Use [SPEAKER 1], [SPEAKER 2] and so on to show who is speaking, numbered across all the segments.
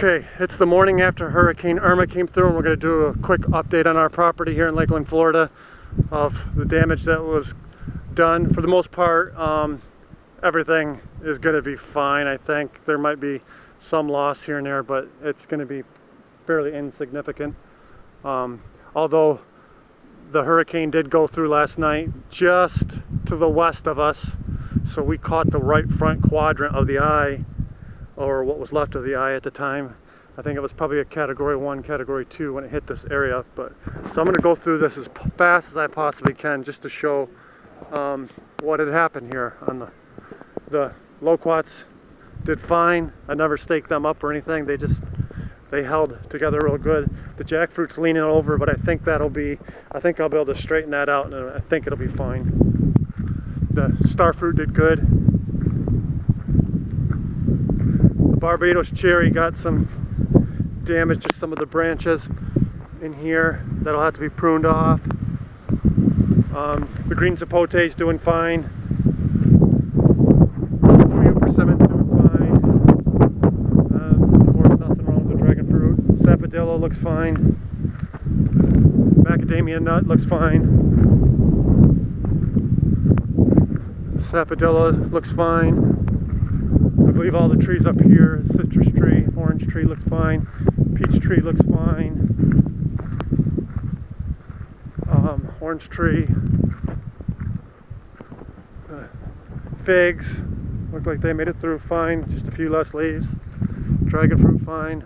[SPEAKER 1] Okay, it's the morning after Hurricane Irma came through, and we're going to do a quick update on our property here in Lakeland, Florida, of the damage that was done. For the most part, everything is going to be fine. I think there might be some loss here and there, but it's going to be fairly insignificant. Although the hurricane did go through last night just to the west of us, so we caught the right front quadrant of the eye, or what was left of the eye at the time. I think it was probably a category 1, category 2 when it hit this area. But so I'm going to go through this as fast as I possibly can just to show what had happened here. On the loquats did fine. I never staked them up or anything. They held together real good. The jackfruit's leaning over, but I think I'll be able to straighten that out, and I think it'll be fine. The starfruit did good. Barbados cherry got some damage to some of the branches in here that'll have to be pruned off. The green zapote is doing fine. Persimmon's doing fine. Of course, nothing wrong with the dragon fruit. Sapodilla looks fine. Macadamia nut looks fine. Sapodilla looks fine. I believe all the trees up here, citrus tree, orange tree looks fine, peach tree looks fine, orange tree, figs look like they made it through fine, just a few less leaves, dragon fruit fine,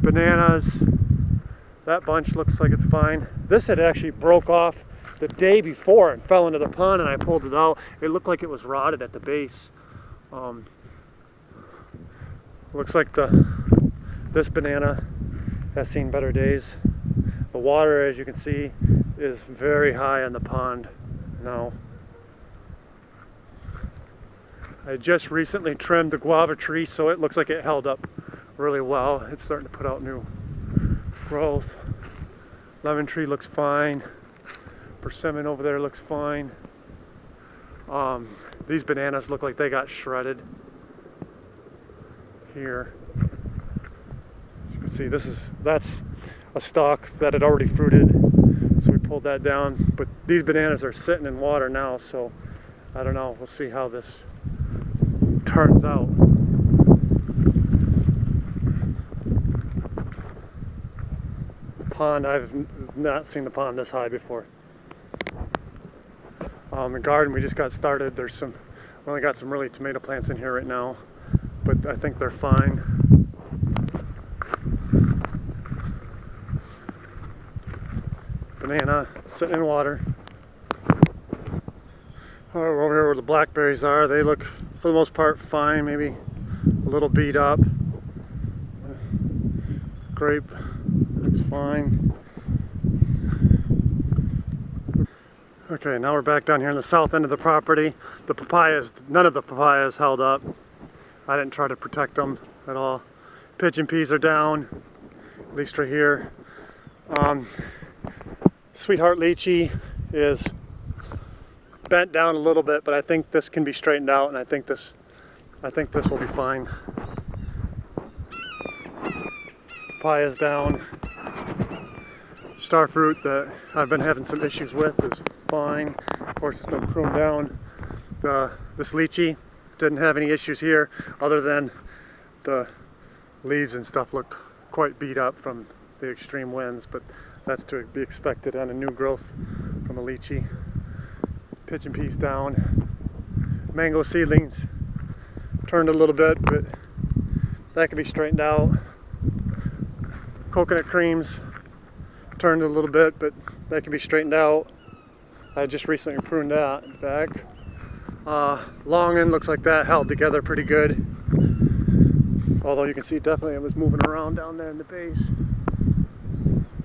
[SPEAKER 1] bananas, that bunch looks like it's fine. This had actually broke off the day before and fell into the pond, and I pulled it out. It looked like it was rotted at the base. Looks like this banana has seen better days. The water, as you can see, is very high in the pond now. I just recently trimmed the guava tree, so it looks like it held up really well. It's starting to put out new growth. Lemon tree looks fine. Persimmon over there looks fine. These bananas look like they got shredded here. As you can see, that's a stalk that had already fruited, so we pulled that down. But these bananas are sitting in water now, so I don't know. We'll see how this turns out. The pond, I've not seen the pond this high before. The garden, we just got started. We only got some really tomato plants in here right now, but I think they're fine. Banana sitting in water. Over here where the blackberries are, they look for the most part fine, maybe a little beat up. Grape looks fine. Okay, now we're back down here in the south end of the property. The papayas, none of the papayas held up. I didn't try to protect them at all. Pigeon peas are down, at least right here. Sweetheart lychee is bent down a little bit, but I think this can be straightened out, and I think this will be fine. Papaya's down. Starfruit that I've been having some issues with is fine. Of course, it's been pruned down. This lychee didn't have any issues here, other than the leaves and stuff look quite beat up from the extreme winds, but that's to be expected on a new growth from a lychee. Pigeon peas down. Mango seedlings turned a little bit, but that can be straightened out. Coconut creams turned a little bit, but that can be straightened out. I just recently pruned that back. Long end looks like that held together pretty good, although you can see definitely it was moving around down there in the base.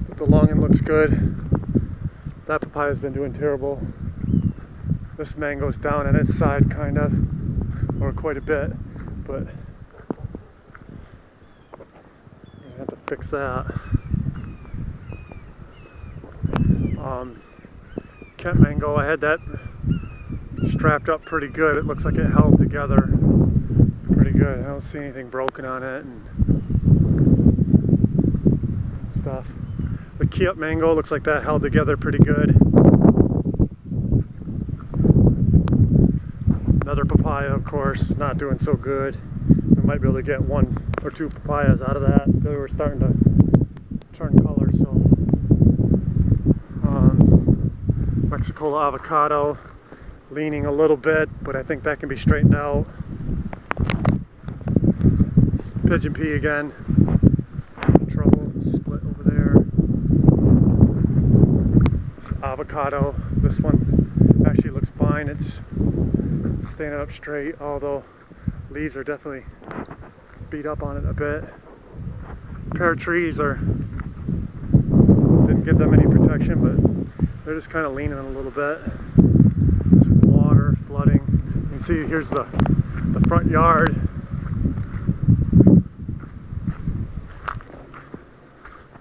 [SPEAKER 1] But the long end looks good. That papaya's been doing terrible. This mango's down on its side kind of, or quite a bit, but I have to fix that. Kent mango, I had that strapped up pretty good. It looks like it held together pretty good. I don't see anything broken on it, and stuff. The Kiyop mango looks like that held together pretty good. Another papaya, of course, not doing so good. We might be able to get 1 or 2 papayas out of that. They were starting to turn color, so. Mexicola avocado, leaning a little bit, but I think that can be straightened out. Pigeon pea again. Trouble, split over there. This avocado, this one actually looks fine. It's standing up straight, although leaves are definitely beat up on it a bit. Pear trees didn't give them any protection, but they're just kind of leaning a little bit. Some water, flooding. You can see here's the front yard.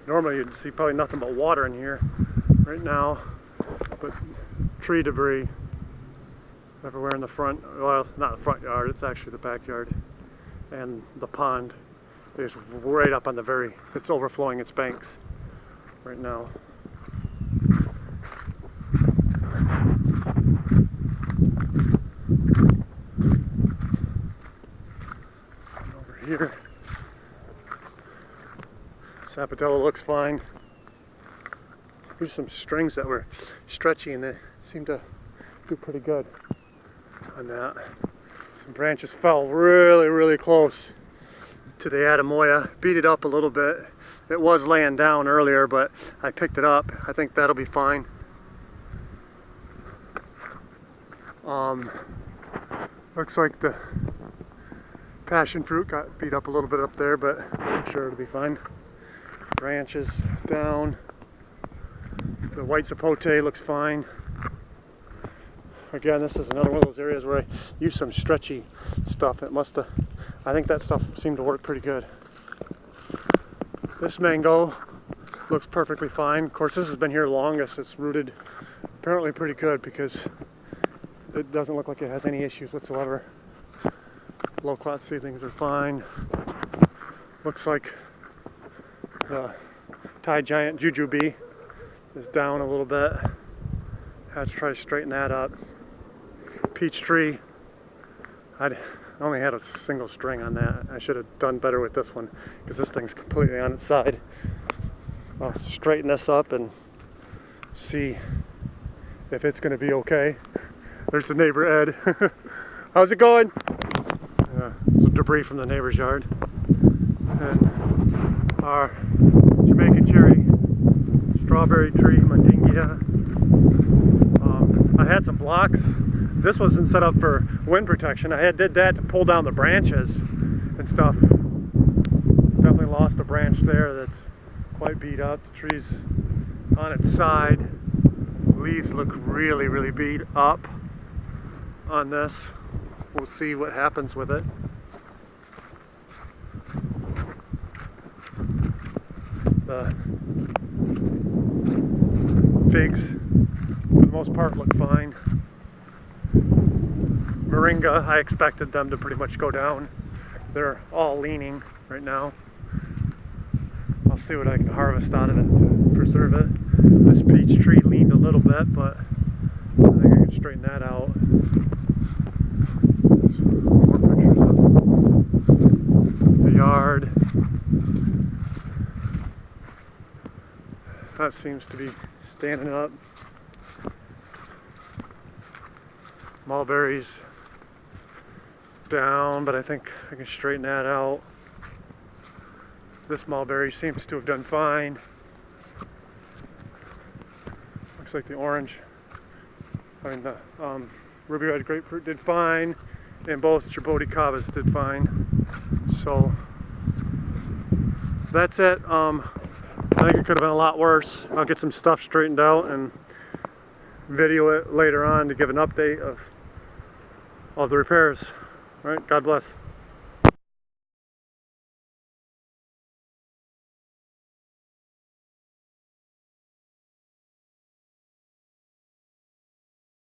[SPEAKER 1] Normally you'd see probably nothing but water in here right now, but tree debris everywhere in the front. Well, not the front yard, it's actually the backyard. And the pond is right up on the it's overflowing its banks right now. And over here, Sapatella looks fine. Here's some strings that were stretchy and they seem to do pretty good on that. Some branches fell really close to the Adamoya. Beat it up a little bit. It was laying down earlier, but I picked it up. I think that'll be fine. Looks like the passion fruit got beat up a little bit up there, but I'm sure it'll be fine. Branches down. The white zapote looks fine. Again, this is another one of those areas where I used some stretchy stuff. I think that stuff seemed to work pretty good. This mango looks perfectly fine. Of course, this has been here longest. It's rooted apparently pretty good because it doesn't look like it has any issues whatsoever. Loquat seedlings are fine. Looks like the Thai giant jujube is down a little bit. Had to try to straighten that up. Peach tree, I only had a single string on that. I should have done better with this one because this thing's completely on its side. I'll straighten this up and see if it's going to be okay. There's the neighbor Ed. How's it going? Some debris from the neighbor's yard. And our Jamaican cherry, strawberry tree, Mandingia. I had some blocks. This wasn't set up for wind protection. I did that to pull down the branches and stuff. Definitely lost a branch there that's quite beat up. The tree's on its side. Leaves look really beat up on this. We'll see what happens with it. The figs, for the most part, look fine. Moringa, I expected them to pretty much go down. They're all leaning right now. I'll see what I can harvest out of it to preserve it. This peach tree leaned a little bit, but I think I can straighten that out. More pictures of the yard. That seems to be standing up. Mulberries down, but I think I can straighten that out. This mulberry seems to have done fine. Looks like the orange, the ruby red grapefruit did fine, and both jaboticabas did fine. So that's it. I think it could have been a lot worse. I'll get some stuff straightened out and video it later on to give an update of the repairs. All right, God bless.